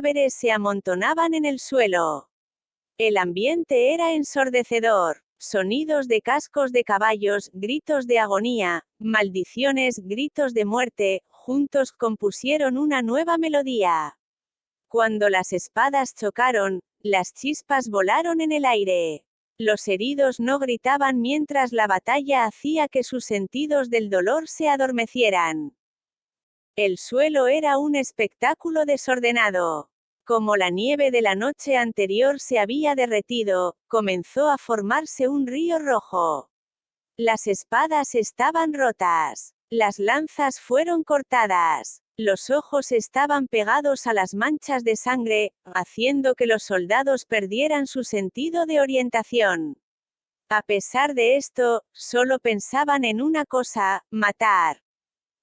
cadáveres se amontonaban en el suelo. El ambiente era ensordecedor. Sonidos de cascos de caballos, gritos de agonía, maldiciones, gritos de muerte, juntos compusieron una nueva melodía. Cuando las espadas chocaron, las chispas volaron en el aire. Los heridos no gritaban mientras la batalla hacía que sus sentidos del dolor se adormecieran. El suelo era un espectáculo desordenado. Como la nieve de la noche anterior se había derretido, comenzó a formarse un río rojo. Las espadas estaban rotas. Las lanzas fueron cortadas. Los ojos estaban pegados a las manchas de sangre, haciendo que los soldados perdieran su sentido de orientación. A pesar de esto, solo pensaban en una cosa: matar.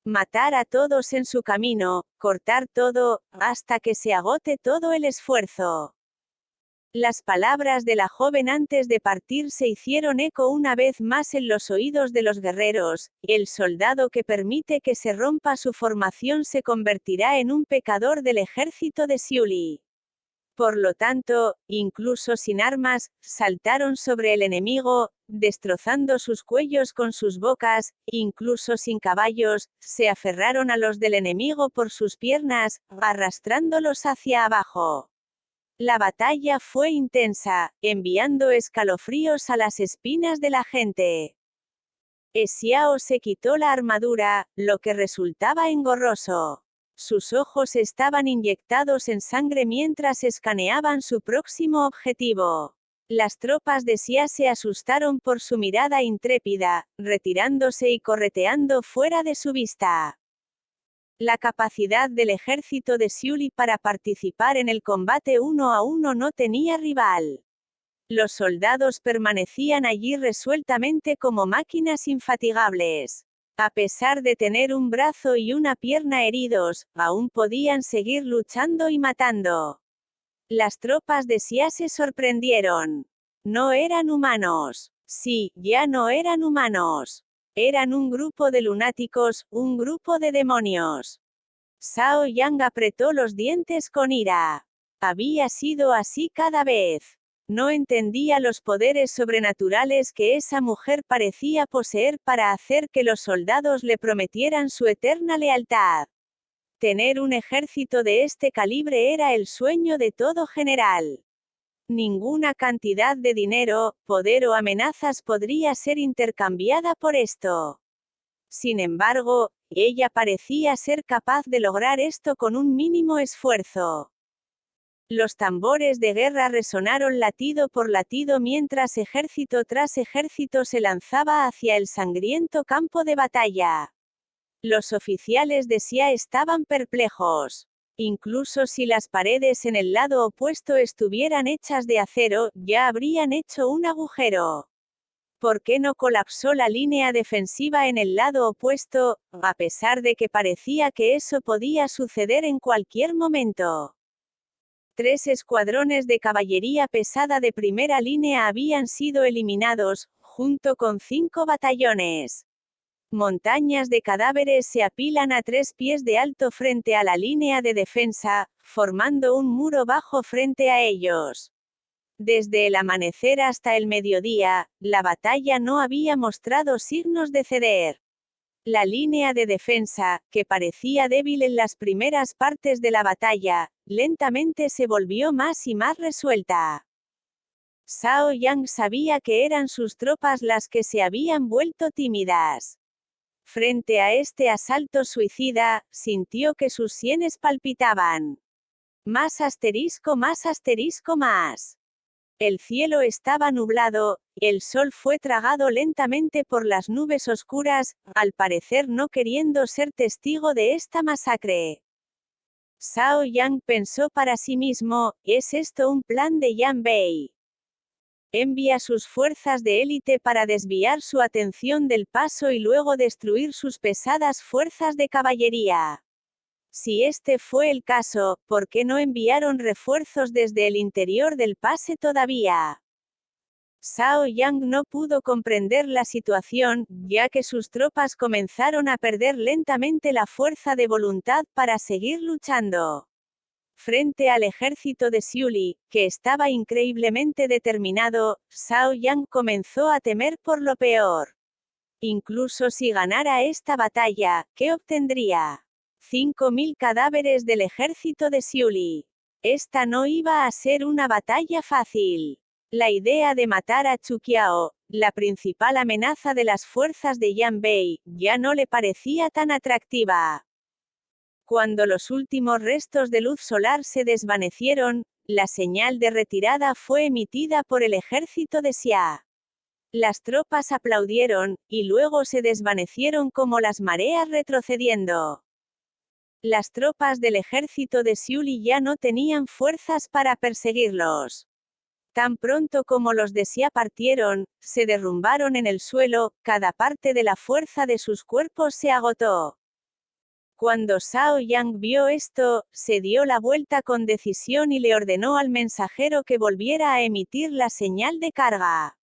Matar a todos en su camino, cortar todo, hasta que se agote todo el esfuerzo. Las palabras de la joven antes de partir se hicieron eco una vez más en los oídos de los guerreros: el soldado que permite que se rompa su formación se convertirá en un pecador del ejército de Xiuli. Por lo tanto, incluso sin armas, saltaron sobre el enemigo, destrozando sus cuellos con sus bocas; incluso sin caballos, se aferraron a los del enemigo por sus piernas, arrastrándolos hacia abajo. La batalla fue intensa, enviando escalofríos a las espinas de la gente. Xiao se quitó la armadura, lo que resultaba engorroso. Sus ojos estaban inyectados en sangre mientras escaneaban su próximo objetivo. Las tropas de Xia se asustaron por su mirada intrépida, retirándose y correteando fuera de su vista. La capacidad del ejército de Xiuli para participar en el combate uno a uno no tenía rival. Los soldados permanecían allí resueltamente como máquinas infatigables. A pesar de tener un brazo y una pierna heridos, aún podían seguir luchando y matando. Las tropas de Xia se sorprendieron. No eran humanos. Sí, ya no eran humanos. Eran un grupo de lunáticos, un grupo de demonios. Zhao Yang apretó los dientes con ira. Había sido así cada vez. No entendía los poderes sobrenaturales que esa mujer parecía poseer para hacer que los soldados le prometieran su eterna lealtad. Tener un ejército de este calibre era el sueño de todo general. Ninguna cantidad de dinero, poder o amenazas podría ser intercambiada por esto. Sin embargo, ella parecía ser capaz de lograr esto con un mínimo esfuerzo. Los tambores de guerra resonaron latido por latido mientras ejército tras ejército se lanzaba hacia el sangriento campo de batalla. Los oficiales de Xia estaban perplejos. Incluso si las paredes en el lado opuesto estuvieran hechas de acero, ya habrían hecho un agujero. ¿Por qué no colapsó la línea defensiva en el lado opuesto, a pesar de que parecía que eso podía suceder en cualquier momento? 3 escuadrones de caballería pesada de primera línea habían sido eliminados, junto con 5 batallones. Montañas de cadáveres se apilan a 3 pies de alto frente a la línea de defensa, formando un muro bajo frente a ellos. Desde el amanecer hasta el mediodía, la batalla no había mostrado signos de ceder. La línea de defensa, que parecía débil en las primeras partes de la batalla, lentamente se volvió más y más resuelta. Zhao Yang sabía que eran sus tropas las que se habían vuelto tímidas. Frente a este asalto suicida, sintió que sus sienes palpitaban. Más asterisco más asterisco más. El cielo estaba nublado, el sol fue tragado lentamente por las nubes oscuras, al parecer no queriendo ser testigo de esta masacre. Zhao Yang pensó para sí mismo: ¿es esto un plan de Yan Bei? Envía sus fuerzas de élite para desviar su atención del paso y luego destruir sus pesadas fuerzas de caballería. Si este fue el caso, ¿por qué no enviaron refuerzos desde el interior del pase todavía? Zhao Yang no pudo comprender la situación, ya que sus tropas comenzaron a perder lentamente la fuerza de voluntad para seguir luchando. Frente al ejército de Xiuli, que estaba increíblemente determinado, Zhao Yang comenzó a temer por lo peor. Incluso si ganara esta batalla, ¿qué obtendría? 5.000 cadáveres del ejército de Xiuli. Esta no iba a ser una batalla fácil. La idea de matar a Chu Qiao, la principal amenaza de las fuerzas de Yan Bei, ya no le parecía tan atractiva. Cuando los últimos restos de luz solar se desvanecieron, la señal de retirada fue emitida por el ejército de Xia. Las tropas aplaudieron, y luego se desvanecieron como las mareas retrocediendo. Las tropas del ejército de Xiuli ya no tenían fuerzas para perseguirlos. Tan pronto como los de Xia partieron, se derrumbaron en el suelo, cada parte de la fuerza de sus cuerpos se agotó. Cuando Zhao Yang vio esto, se dio la vuelta con decisión y le ordenó al mensajero que volviera a emitir la señal de carga.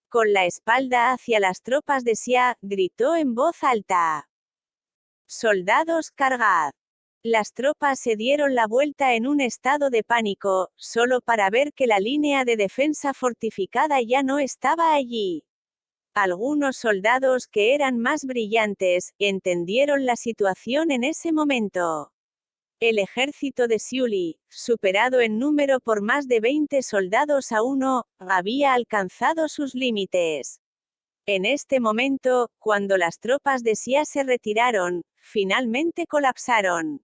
Con la espalda hacia las tropas de Xia, gritó en voz alta: «Soldados, cargad». Las tropas se dieron la vuelta en un estado de pánico, solo para ver que la línea de defensa fortificada ya no estaba allí. Algunos soldados que eran más brillantes, entendieron la situación en ese momento. El ejército de Xiuli, superado en número por más de 20 soldados a 1, había alcanzado sus límites. En este momento, cuando las tropas de Xia se retiraron, finalmente colapsaron.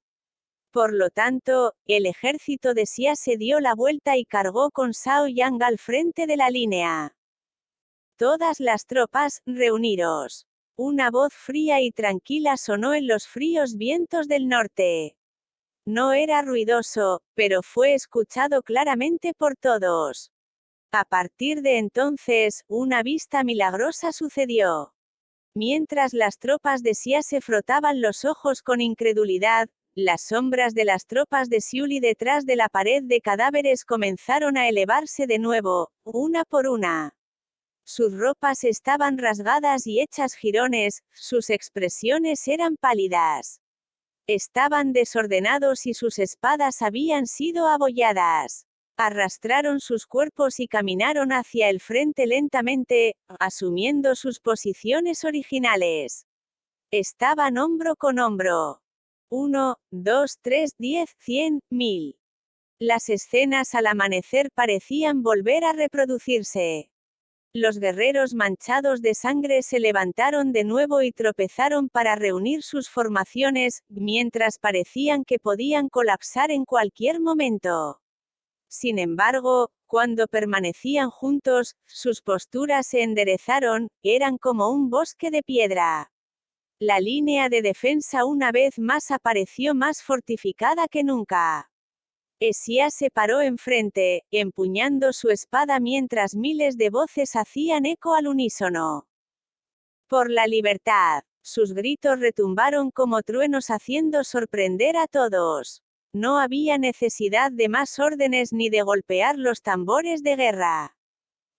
Por lo tanto, el ejército de Xia se dio la vuelta y cargó con Zhao Yang al frente de la línea. «Todas las tropas, reuniros». Una voz fría y tranquila sonó en los fríos vientos del norte. No era ruidoso, pero fue escuchado claramente por todos. A partir de entonces, una vista milagrosa sucedió. Mientras las tropas de Xia se frotaban los ojos con incredulidad, las sombras de las tropas de Xiuli detrás de la pared de cadáveres comenzaron a elevarse de nuevo, una por una. Sus ropas estaban rasgadas y hechas jirones, sus expresiones eran pálidas. Estaban desordenados y sus espadas habían sido abolladas. Arrastraron sus cuerpos y caminaron hacia el frente lentamente, asumiendo sus posiciones originales. Estaban hombro con hombro. 1, 2, 3, 10, 100, 1000. Las escenas al amanecer parecían volver a reproducirse. Los guerreros manchados de sangre se levantaron de nuevo y tropezaron para reunir sus formaciones, mientras parecían que podían colapsar en cualquier momento. Sin embargo, cuando permanecían juntos, sus posturas se enderezaron, eran como un bosque de piedra. La línea de defensa una vez más apareció más fortificada que nunca. Xia se paró enfrente, empuñando su espada mientras miles de voces hacían eco al unísono. «Por la libertad». Sus gritos retumbaron como truenos haciendo sorprender a todos. No había necesidad de más órdenes ni de golpear los tambores de guerra.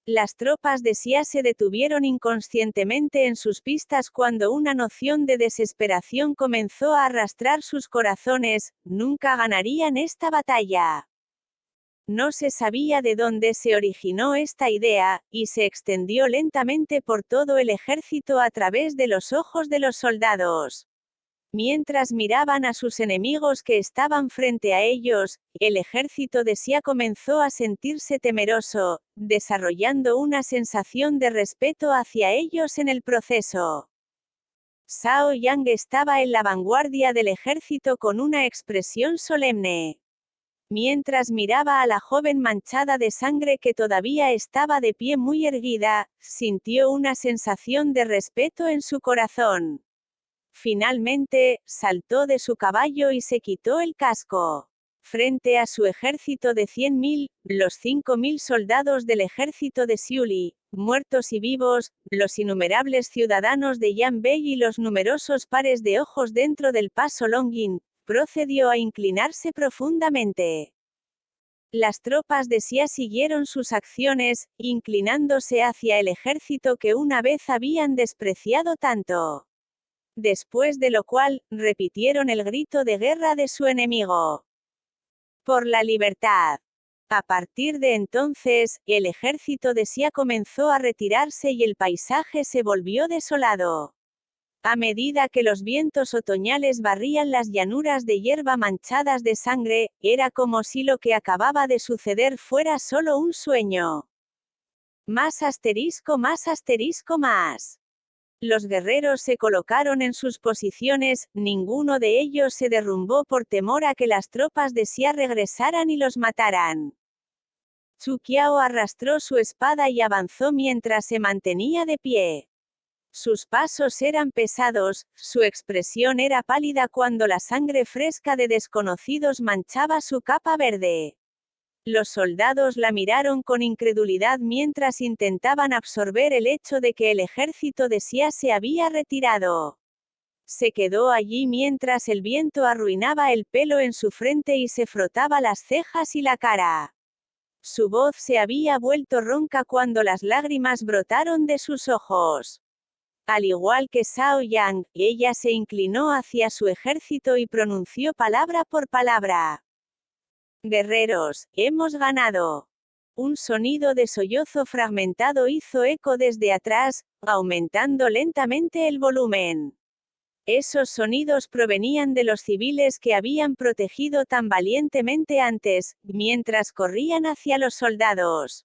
Las tropas de Xia se detuvieron inconscientemente en sus pistas cuando una noción de desesperación comenzó a arrastrar sus corazones: nunca ganarían esta batalla. No se sabía de dónde se originó esta idea, y se extendió lentamente por todo el ejército a través de los ojos de los soldados. Mientras miraban a sus enemigos que estaban frente a ellos, el ejército de Xia comenzó a sentirse temeroso, desarrollando una sensación de respeto hacia ellos en el proceso. Zhao Yang estaba en la vanguardia del ejército con una expresión solemne. Mientras miraba a la joven manchada de sangre que todavía estaba de pie muy erguida, sintió una sensación de respeto en su corazón. Finalmente, saltó de su caballo y se quitó el casco. Frente a su ejército de 100.000, los 5.000 soldados del ejército de Xiuli, muertos y vivos, los innumerables ciudadanos de Yan Bei y los numerosos pares de ojos dentro del paso Longyin, procedió a inclinarse profundamente. Las tropas de Xia siguieron sus acciones, inclinándose hacia el ejército que una vez habían despreciado tanto. Después de lo cual, repitieron el grito de guerra de su enemigo. Por la libertad. A partir de entonces, el ejército de Xia comenzó a retirarse y el paisaje se volvió desolado. A medida que los vientos otoñales barrían las llanuras de hierba manchadas de sangre, era como si lo que acababa de suceder fuera solo un sueño. Más asterisco más asterisco más. Los guerreros se colocaron en sus posiciones, ninguno de ellos se derrumbó por temor a que las tropas de Xia regresaran y los mataran. Zhu Qiao arrastró su espada y avanzó mientras se mantenía de pie. Sus pasos eran pesados, su expresión era pálida cuando la sangre fresca de desconocidos manchaba su capa verde. Los soldados la miraron con incredulidad mientras intentaban absorber el hecho de que el ejército de Xia se había retirado. Se quedó allí mientras el viento arruinaba el pelo en su frente y se frotaba las cejas y la cara. Su voz se había vuelto ronca cuando las lágrimas brotaron de sus ojos. Al igual que Zhao Yang, ella se inclinó hacia su ejército y pronunció palabra por palabra. Guerreros, hemos ganado. Un sonido de sollozo fragmentado hizo eco desde atrás, aumentando lentamente el volumen. Esos sonidos provenían de los civiles que habían protegido tan valientemente antes, mientras corrían hacia los soldados.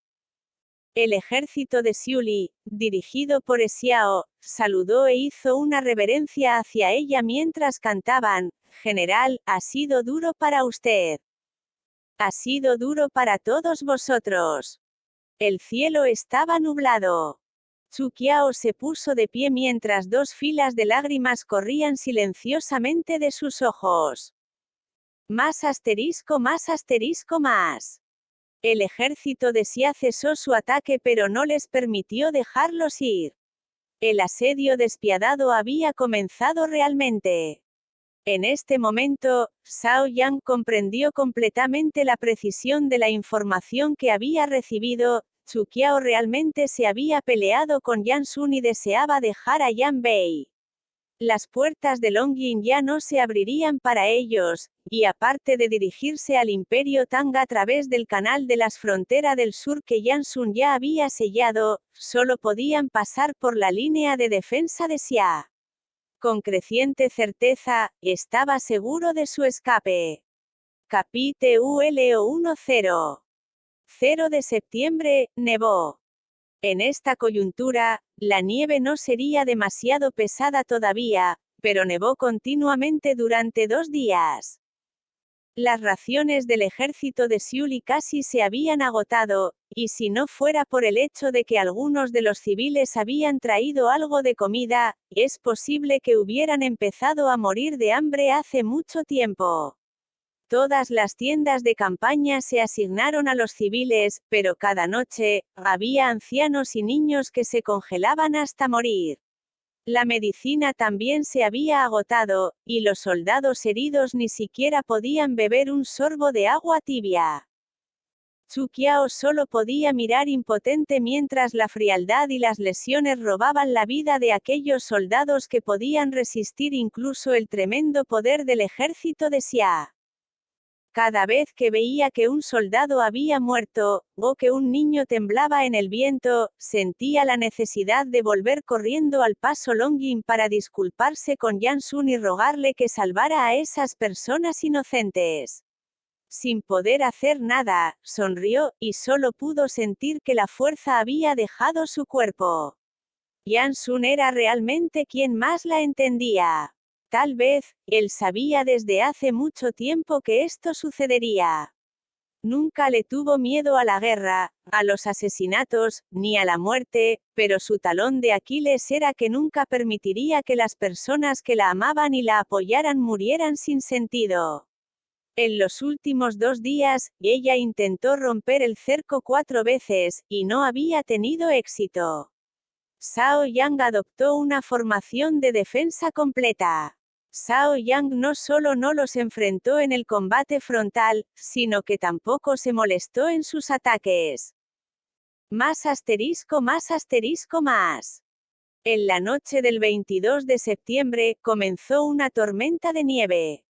El ejército de Xiuli, dirigido por Xiao, saludó e hizo una reverencia hacia ella mientras cantaban: «General, ha sido duro para usted. Ha sido duro para todos vosotros». El cielo estaba nublado. Zhu Qiao se puso de pie mientras dos filas de lágrimas corrían silenciosamente de sus ojos. Más asterisco más asterisco más. El ejército de Xia cesó su ataque pero no les permitió dejarlos ir. El asedio despiadado había comenzado realmente. En este momento, Zhao Yang comprendió completamente la precisión de la información que había recibido. Zhu Qiao realmente se había peleado con Yan Sun y deseaba dejar a Yan Bei. Las puertas de Longyin ya no se abrirían para ellos, y aparte de dirigirse al Imperio Tang a través del canal de las fronteras del sur que Yan Sun ya había sellado, solo podían pasar por la línea de defensa de Xia. Con creciente certeza, estaba seguro de su escape. Capítulo 10. 0 de septiembre, nevó. En esta coyuntura, la nieve no sería demasiado pesada todavía, pero nevó continuamente durante 2 días. Las raciones del ejército de Xiuli casi se habían agotado, y si no fuera por el hecho de que algunos de los civiles habían traído algo de comida, es posible que hubieran empezado a morir de hambre hace mucho tiempo. Todas las tiendas de campaña se asignaron a los civiles, pero cada noche, había ancianos y niños que se congelaban hasta morir. La medicina también se había agotado, y los soldados heridos ni siquiera podían beber un sorbo de agua tibia. Zhu Qiao solo podía mirar impotente mientras la frialdad y las lesiones robaban la vida de aquellos soldados que podían resistir incluso el tremendo poder del ejército de Xia. Cada vez que veía que un soldado había muerto, o que un niño temblaba en el viento, sentía la necesidad de volver corriendo al paso Longyin para disculparse con Yan Sun y rogarle que salvara a esas personas inocentes. Sin poder hacer nada, sonrió, y solo pudo sentir que la fuerza había dejado su cuerpo. Yan Sun era realmente quien más la entendía. Tal vez, él sabía desde hace mucho tiempo que esto sucedería. Nunca le tuvo miedo a la guerra, a los asesinatos, ni a la muerte, pero su talón de Aquiles era que nunca permitiría que las personas que la amaban y la apoyaran murieran sin sentido. En los últimos 2 días, ella intentó romper el cerco 4 veces, y no había tenido éxito. Zhao Yang adoptó una formación de defensa completa. Zhao Yang no solo no los enfrentó en el combate frontal, sino que tampoco se molestó en sus ataques. Más asterisco más asterisco más. En la noche del 22 de septiembre, comenzó una tormenta de nieve.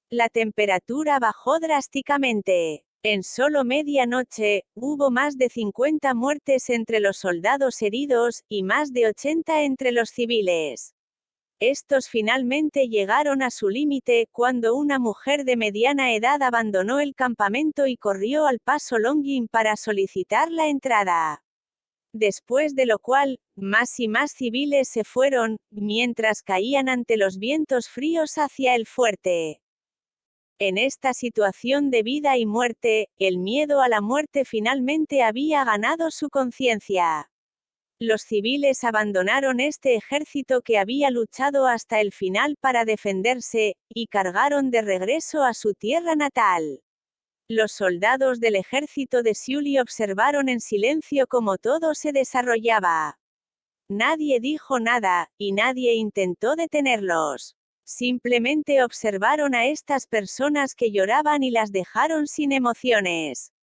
La temperatura bajó drásticamente. En solo medianoche, hubo más de 50 muertes entre los soldados heridos, y más de 80 entre los civiles. Estos finalmente llegaron a su límite, cuando una mujer de mediana edad abandonó el campamento y corrió al paso Longin para solicitar la entrada. Después de lo cual, más y más civiles se fueron, mientras caían ante los vientos fríos hacia el fuerte. En esta situación de vida y muerte, el miedo a la muerte finalmente había ganado su conciencia. Los civiles abandonaron este ejército que había luchado hasta el final para defenderse, y cargaron de regreso a su tierra natal. Los soldados del ejército de Sully observaron en silencio cómo todo se desarrollaba. Nadie dijo nada, y nadie intentó detenerlos. Simplemente observaron a estas personas que lloraban y las dejaron sin emociones.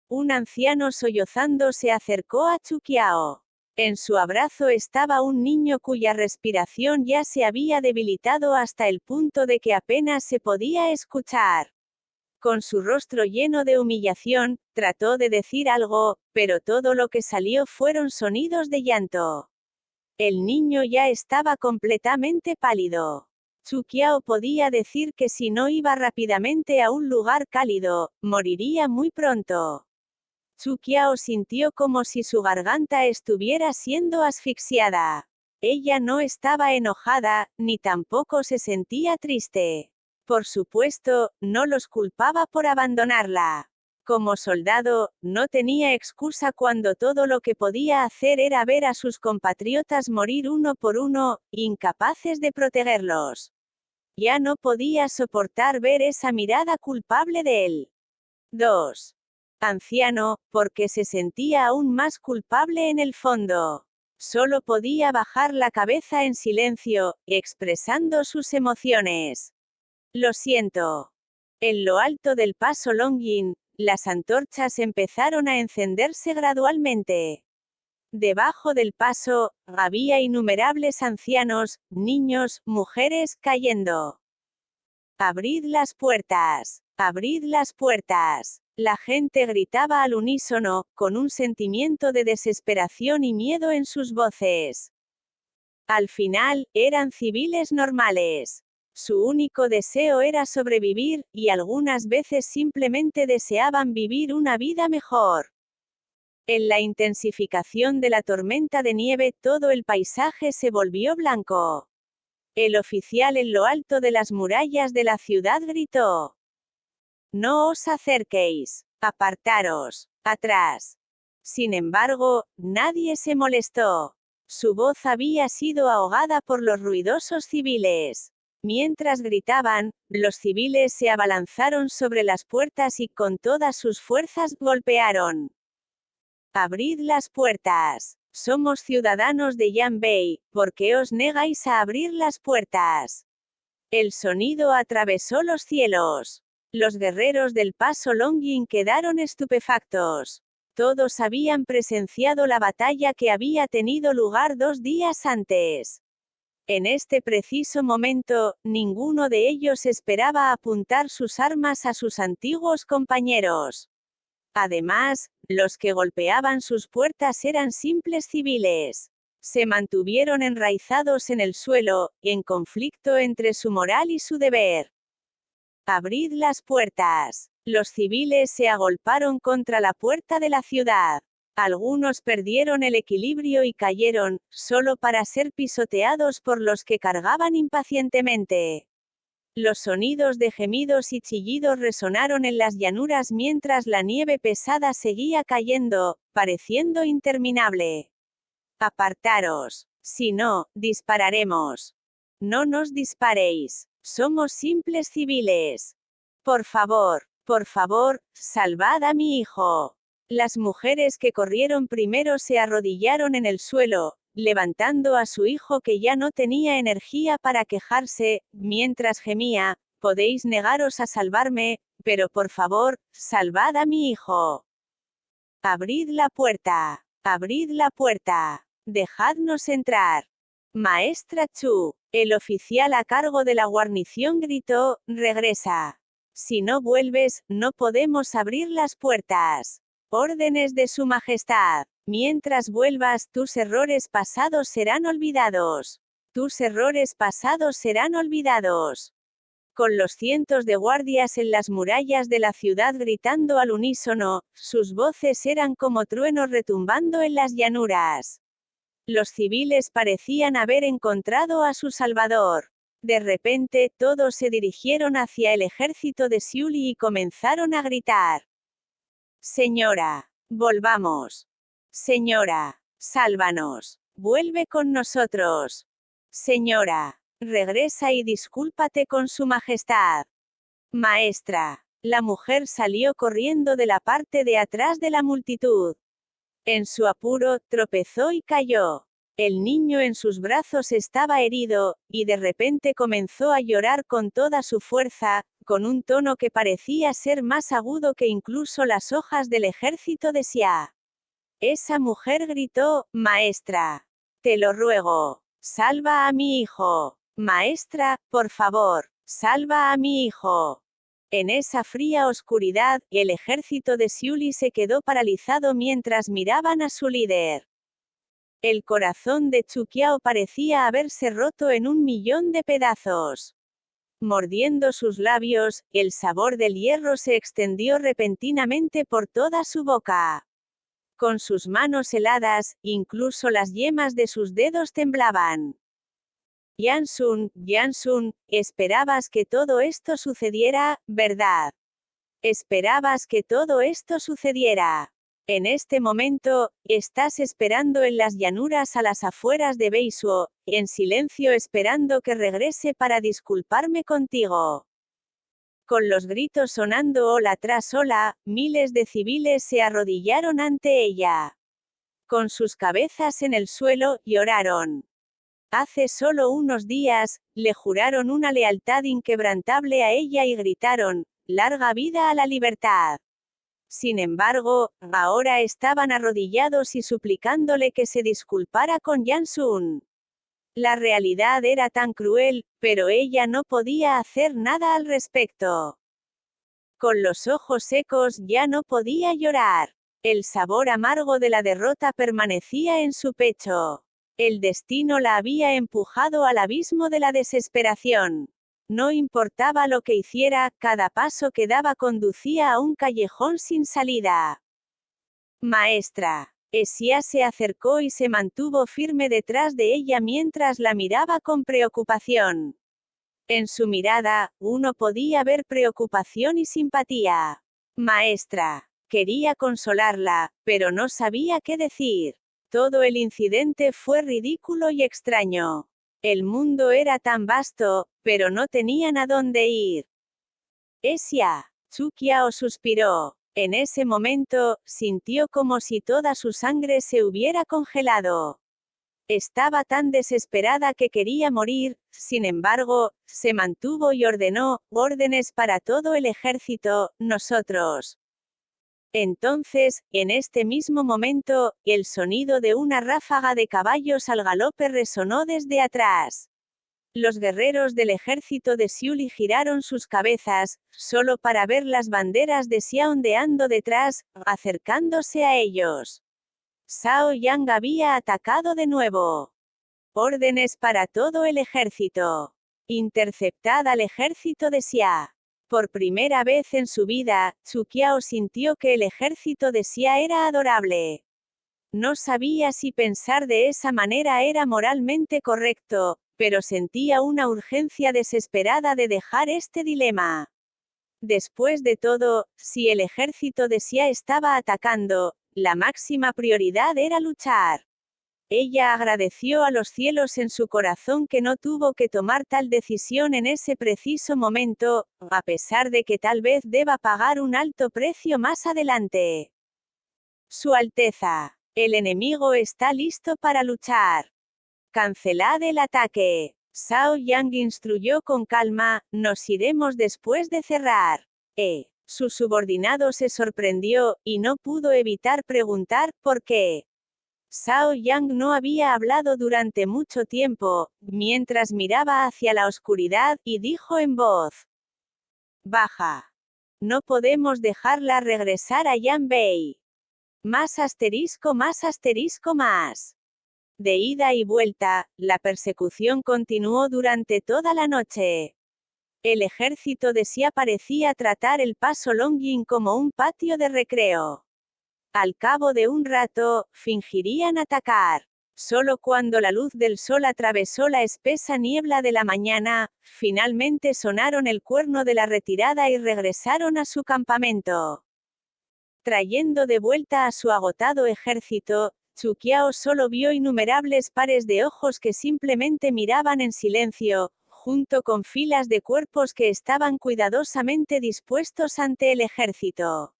Un anciano sollozando se acercó a Chuquiao. En su abrazo estaba un niño cuya respiración ya se había debilitado hasta el punto de que apenas se podía escuchar. Con su rostro lleno de humillación, trató de decir algo, pero todo lo que salió fueron sonidos de llanto. El niño ya estaba completamente pálido. Chuquiao podía decir que si no iba rápidamente a un lugar cálido, moriría muy pronto. Chuquiao sintió como si su garganta estuviera siendo asfixiada. Ella no estaba enojada, ni tampoco se sentía triste. Por supuesto, no los culpaba por abandonarla. Como soldado, no tenía excusa cuando todo lo que podía hacer era ver a sus compatriotas morir uno por uno, incapaces de protegerlos. Ya no podía soportar ver esa mirada culpable de él. 2. Anciano, porque se sentía aún más culpable en el fondo. Solo podía bajar la cabeza en silencio, expresando sus emociones. Lo siento. En lo alto del paso Longin, las antorchas empezaron a encenderse gradualmente. Debajo del paso, había innumerables ancianos, niños, mujeres, cayendo. ¡Abrid las puertas! ¡Abrid las puertas! La gente gritaba al unísono, con un sentimiento de desesperación y miedo en sus voces. Al final, eran civiles normales. Su único deseo era sobrevivir, y algunas veces simplemente deseaban vivir una vida mejor. En la intensificación de la tormenta de nieve, todo el paisaje se volvió blanco. El oficial en lo alto de las murallas de la ciudad gritó: «No os acerquéis, apartaros, atrás». Sin embargo, nadie se molestó. Su voz había sido ahogada por los ruidosos civiles. Mientras gritaban, los civiles se abalanzaron sobre las puertas y con todas sus fuerzas golpearon. «Abrid las puertas. Somos ciudadanos de Yanbei, ¿por qué os negáis a abrir las puertas?» El sonido atravesó los cielos. Los guerreros del paso Longin quedaron estupefactos. Todos habían presenciado la batalla que había tenido lugar 2 días antes. En este preciso momento, ninguno de ellos esperaba apuntar sus armas a sus antiguos compañeros. Además, los que golpeaban sus puertas eran simples civiles. Se mantuvieron enraizados en el suelo, en conflicto entre su moral y su deber. «Abrid las puertas». Los civiles se agolparon contra la puerta de la ciudad. Algunos perdieron el equilibrio y cayeron, solo para ser pisoteados por los que cargaban impacientemente. Los sonidos de gemidos y chillidos resonaron en las llanuras mientras la nieve pesada seguía cayendo, pareciendo interminable. «Apartaros. Si no, dispararemos». «No nos disparéis. Somos simples civiles. Por favor, salvad a mi hijo». Las mujeres que corrieron primero se arrodillaron en el suelo, levantando a su hijo que ya no tenía energía para quejarse, mientras gemía: «Podéis negaros a salvarme, pero por favor, salvad a mi hijo. Abrid la puerta. Abrid la puerta. Dejadnos entrar. Maestra Chu». El oficial a cargo de la guarnición gritó, regresa. Si no vuelves, no podemos abrir las puertas. Órdenes de Su Majestad. Mientras vuelvas, tus errores pasados serán olvidados. Tus errores pasados serán olvidados. Con los cientos de guardias en las murallas de la ciudad gritando al unísono, sus voces eran como truenos retumbando en las llanuras. Los civiles parecían haber encontrado a su salvador. De repente, todos se dirigieron hacia el ejército de Xiuli y comenzaron a gritar. Señora, volvamos. Señora, sálvanos. Vuelve con nosotros. Señora, regresa y discúlpate con Su Majestad. Maestra. La mujer salió corriendo de la parte de atrás de la multitud. En su apuro, tropezó y cayó. El niño en sus brazos estaba herido, y de repente comenzó a llorar con toda su fuerza, con un tono que parecía ser más agudo que incluso las hojas del ejército de Xia. Esa mujer gritó, maestra. Te lo ruego. Salva a mi hijo. Maestra, por favor, salva a mi hijo. En esa fría oscuridad, el ejército de Xiuli se quedó paralizado mientras miraban a su líder. El corazón de Chuqiao parecía haberse roto en 1.000.000 de pedazos. Mordiendo sus labios, el sabor del hierro se extendió repentinamente por toda su boca. Con sus manos heladas, incluso las yemas de sus dedos temblaban. Yansun, esperabas que todo esto sucediera, ¿verdad? Esperabas que todo esto sucediera. En este momento, estás esperando en las llanuras a las afueras de Beisuo, en silencio esperando que regrese para disculparme contigo. Con los gritos sonando ola tras ola, miles de civiles se arrodillaron ante ella. Con sus cabezas en el suelo, lloraron. Hace solo unos días, le juraron una lealtad inquebrantable a ella y gritaron, ¡larga vida a la libertad! Sin embargo, ahora estaban arrodillados y suplicándole que se disculpara con Yansun. La realidad era tan cruel, pero ella no podía hacer nada al respecto. Con los ojos secos ya no podía llorar. El sabor amargo de la derrota permanecía en su pecho. El destino la había empujado al abismo de la desesperación. No importaba lo que hiciera, cada paso que daba conducía a un callejón sin salida. Maestra. Xia se acercó y se mantuvo firme detrás de ella mientras la miraba con preocupación. En su mirada, uno podía ver preocupación y simpatía. Maestra. Quería consolarla, pero no sabía qué decir. Todo el incidente fue ridículo y extraño. El mundo era tan vasto, pero no tenían a dónde ir. Xia. Chuqiao suspiró. En ese momento, sintió como si toda su sangre se hubiera congelado. Estaba tan desesperada que quería morir, sin embargo, se mantuvo y ordenó, órdenes para todo el ejército, nosotros. Entonces, en este mismo momento, el sonido de una ráfaga de caballos al galope resonó desde atrás. Los guerreros del ejército de Xiuli giraron sus cabezas, solo para ver las banderas de Xia ondeando detrás, acercándose a ellos. Zhao Yang había atacado de nuevo. Órdenes para todo el ejército. Interceptad al ejército de Xia. Por primera vez en su vida, Chuqiao sintió que el ejército de Xia era adorable. No sabía si pensar de esa manera era moralmente correcto, pero sentía una urgencia desesperada de dejar este dilema. Después de todo, si el ejército de Xia estaba atacando, la máxima prioridad era luchar. Ella agradeció a los cielos en su corazón que no tuvo que tomar tal decisión en ese preciso momento, a pesar de que tal vez deba pagar un alto precio más adelante. Su Alteza. El enemigo está listo para luchar. Cancelad el ataque. Zhao Yang instruyó con calma, nos iremos después de cerrar. Su subordinado se sorprendió, y no pudo evitar preguntar, ¿por qué? Zhao Yang no había hablado durante mucho tiempo, mientras miraba hacia la oscuridad, y dijo en voz baja: no podemos dejarla regresar a Yanbei. Más asterisco más asterisco más. De ida y vuelta, la persecución continuó durante toda la noche. El ejército de Xia parecía tratar el paso Longjing como un patio de recreo. Al cabo de un rato, fingirían atacar. Solo cuando la luz del sol atravesó la espesa niebla de la mañana, finalmente sonaron el cuerno de la retirada y regresaron a su campamento. Trayendo de vuelta a su agotado ejército, Chu Qiao solo vio innumerables pares de ojos que simplemente miraban en silencio, junto con filas de cuerpos que estaban cuidadosamente dispuestos ante el ejército.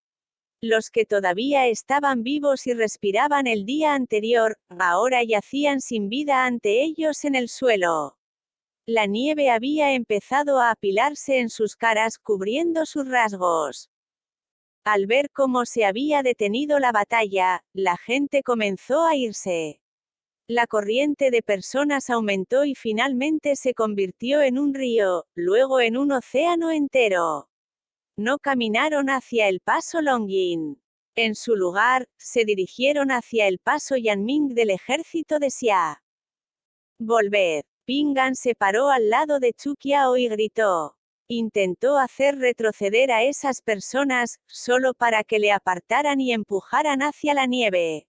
Los que todavía estaban vivos y respiraban el día anterior, ahora yacían sin vida ante ellos en el suelo. La nieve había empezado a apilarse en sus caras, cubriendo sus rasgos. Al ver cómo se había detenido la batalla, la gente comenzó a irse. La corriente de personas aumentó y finalmente se convirtió en un río, luego en un océano entero. No caminaron hacia el paso Longjing. En su lugar, se dirigieron hacia el paso Yanming del ejército de Xia. Volved. Pingan se paró al lado de Chu Qiao y gritó. Intentó hacer retroceder a esas personas, solo para que le apartaran y empujaran hacia la nieve.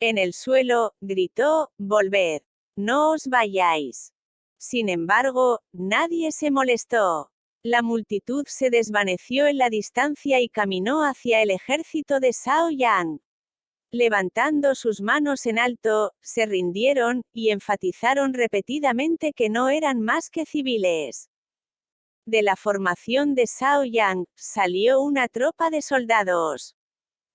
En el suelo, gritó, volved. No os vayáis. Sin embargo, nadie se molestó. La multitud se desvaneció en la distancia y caminó hacia el ejército de Zhao Yang. Levantando sus manos en alto, se rindieron, y enfatizaron repetidamente que no eran más que civiles. De la formación de Zhao Yang, salió una tropa de soldados.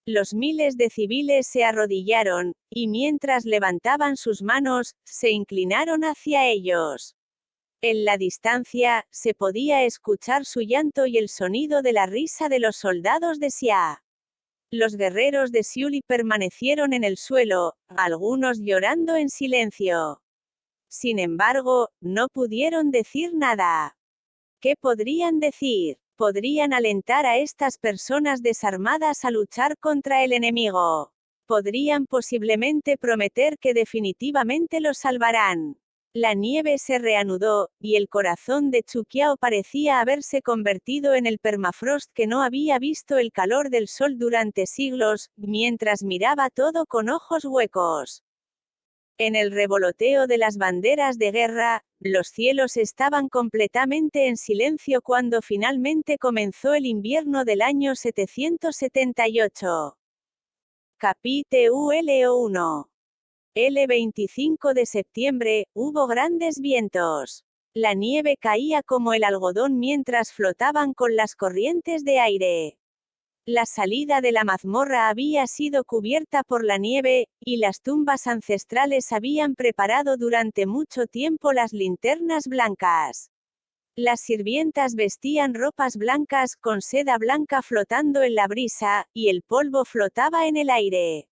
Los miles de civiles se arrodillaron, y mientras levantaban sus manos, se inclinaron hacia ellos. En la distancia, se podía escuchar su llanto y el sonido de la risa de los soldados de Xia. Los guerreros de Xiuli permanecieron en el suelo, algunos llorando en silencio. Sin embargo, no pudieron decir nada. ¿Qué podrían decir? Podrían alentar a estas personas desarmadas a luchar contra el enemigo. Podrían posiblemente prometer que definitivamente los salvarán. La nieve se reanudó, y el corazón de Chu Qiao parecía haberse convertido en el permafrost que no había visto el calor del sol durante siglos, mientras miraba todo con ojos huecos. En el revoloteo de las banderas de guerra, los cielos estaban completamente en silencio cuando finalmente comenzó el invierno del año 778. Capítulo 1. El 25 de septiembre, hubo grandes vientos. La nieve caía como el algodón mientras flotaban con las corrientes de aire. La salida de la mazmorra había sido cubierta por la nieve, y las tumbas ancestrales habían preparado durante mucho tiempo las linternas blancas. Las sirvientas vestían ropas blancas con seda blanca flotando en la brisa, y el polvo flotaba en el aire.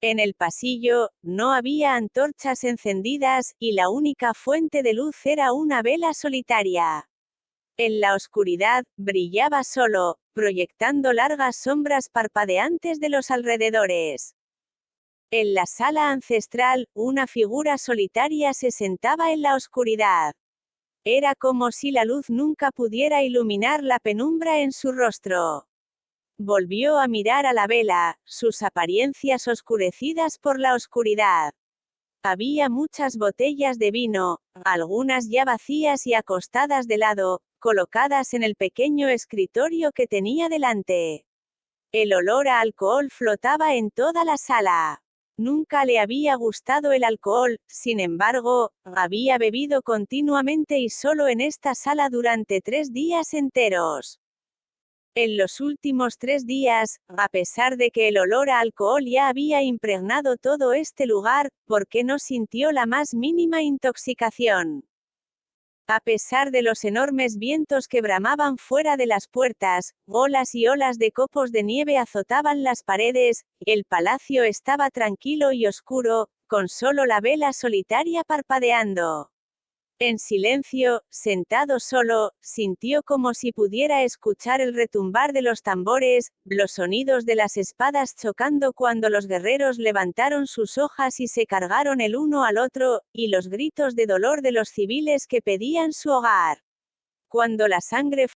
En el pasillo, no había antorchas encendidas, y la única fuente de luz era una vela solitaria. En la oscuridad, brillaba solo, proyectando largas sombras parpadeantes de los alrededores. En la sala ancestral, una figura solitaria se sentaba en la oscuridad. Era como si la luz nunca pudiera iluminar la penumbra en su rostro. Volvió a mirar a la vela, sus apariencias oscurecidas por la oscuridad. Había muchas botellas de vino, algunas ya vacías y acostadas de lado, colocadas en el pequeño escritorio que tenía delante. El olor a alcohol flotaba en toda la sala. Nunca le había gustado el alcohol, sin embargo, había bebido continuamente y solo en esta sala durante 3 días enteros. En los últimos 3 días, a pesar de que el olor a alcohol ya había impregnado todo este lugar, ¿por qué no sintió la más mínima intoxicación? A pesar de los enormes vientos que bramaban fuera de las puertas, olas y olas de copos de nieve azotaban las paredes, el palacio estaba tranquilo y oscuro, con solo la vela solitaria parpadeando. En silencio, sentado solo, sintió como si pudiera escuchar el retumbar de los tambores, los sonidos de las espadas chocando cuando los guerreros levantaron sus hojas y se cargaron el uno al otro, y los gritos de dolor de los civiles que pedían su hogar. Cuando la sangre